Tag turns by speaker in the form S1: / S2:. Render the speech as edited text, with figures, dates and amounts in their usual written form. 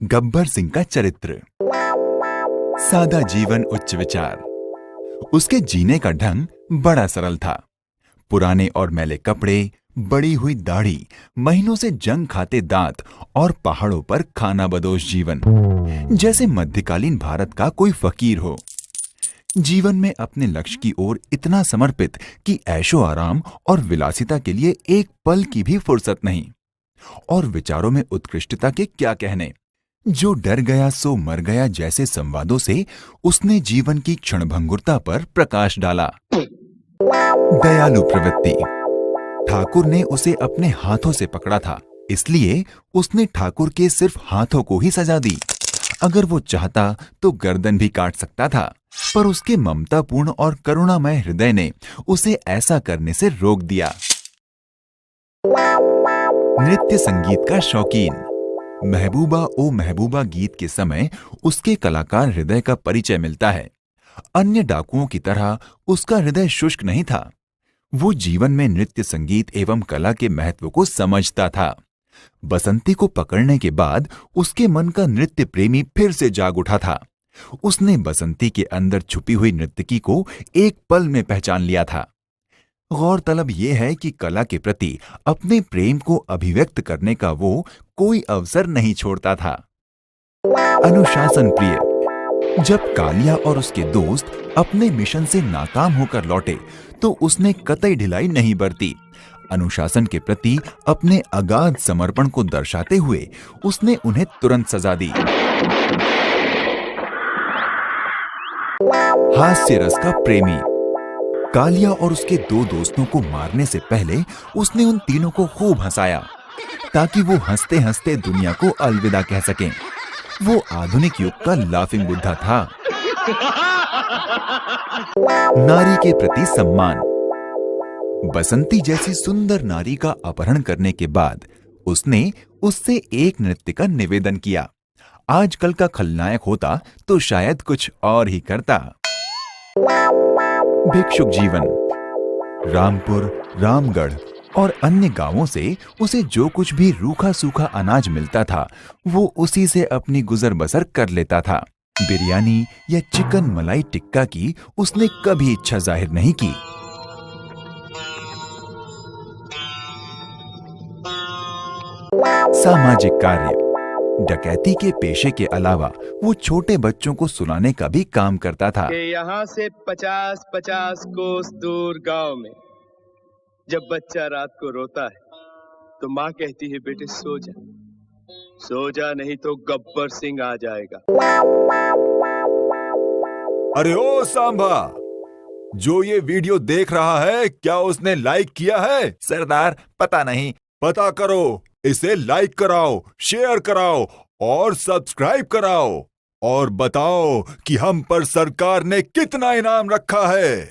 S1: गब्बर सिंह का चरित्र। सादा जीवन उच्च विचार। उसके जीने का ढंग बड़ा सरल था। पुराने और मैले कपड़े, बड़ी हुई दाढ़ी, महीनों से जंग खाते दांत और पहाड़ों पर खाना बदोश जीवन, जैसे मध्यकालीन भारत का कोई फकीर हो। जीवन में अपने लक्ष्य की ओर इतना समर्पित कि ऐशो आराम और विलासिता के लिए एक पल की भी फुर्सत नहीं। और विचारों में उत्कृष्टता के क्या कहने। जो डर गया सो मर गया जैसे संवादों से उसने जीवन की क्षणभंगुरता पर प्रकाश डाला। दयालु प्रवृत्ति। ठाकुर ने उसे अपने हाथों से पकड़ा था, इसलिए उसने ठाकुर के सिर्फ हाथों को ही सजा दी। अगर वो चाहता तो गर्दन भी काट सकता था, पर उसके ममतापूर्ण और करुणामय हृदय ने उसे ऐसा करने से रोक दिया। नृत्य संगीत का शौकीन। महबूबा ओ महबूबा गीत के समय उसके कलाकार हृदय का परिचय मिलता है। अन्य डाकुओं की तरह उसका हृदय शुष्क नहीं था। वो जीवन में नृत्य संगीत एवं कला के महत्व को समझता था। बसंती को पकड़ने के बाद उसके मन का नृत्य प्रेमी फिर से जाग उठा था। उसने बसंती के अंदर छुपी हुई नर्तकी को एक पल में पहचान लिया था। गौरतलब यह है कि कला के प्रति अपने प्रेम को अभिव्यक्त करने का वो कोई अवसर नहीं छोड़ता था। अनुशासन प्रिय। जब कालिया और उसके दोस्त अपने मिशन से नाकाम होकर लौटे तो उसने कतई ढिलाई नहीं बरती। अनुशासन के प्रति अपने अगाध समर्पण को दर्शाते हुए उसने उन्हें तुरंत सजा दी। हास्य रस का प्रेमी। कालिया और उसके दो दोस्तों को मारने से पहले उसने उन तीनों को खूब हंसाया, ताकि वो हंसते हंसते दुनिया को अलविदा कह सकें। वो आधुनिक युग का लाफिंग बुद्धा था। नारी के प्रति सम्मान। बसंती जैसी सुंदर नारी का अपहरण करने के बाद उसने उससे एक नृत्य का निवेदन किया। आजकल का खलनायक होता तो शायद कुछ और ही करता। भिक्षुक जीवन। रामपुर, रामगढ़ और अन्य गांवों से उसे जो कुछ भी रूखा सूखा अनाज मिलता था वो उसी से अपनी गुजर बसर कर लेता था। बिरयानी या चिकन मलाई टिक्का की उसने कभी इच्छा जाहिर नहीं की। सामाजिक कार्य। डकैती के पेशे के अलावा वो छोटे बच्चों को सुलाने का भी काम करता था।
S2: यहाँ से 50-50 कोस दूर गांव में जब बच्चा रात को रोता है तो माँ कहती है, बेटे सो जा, सो जा नहीं तो गब्बर सिंह आ जाएगा।
S1: अरे ओ सांभा, जो ये वीडियो देख रहा है क्या उसने लाइक किया है? सरदार पता नहीं। पता करो, इसे लाइक कराओ, शेयर कराओ और सब्सक्राइब कराओ और बताओ कि हम पर सरकार ने कितना इनाम रखा है।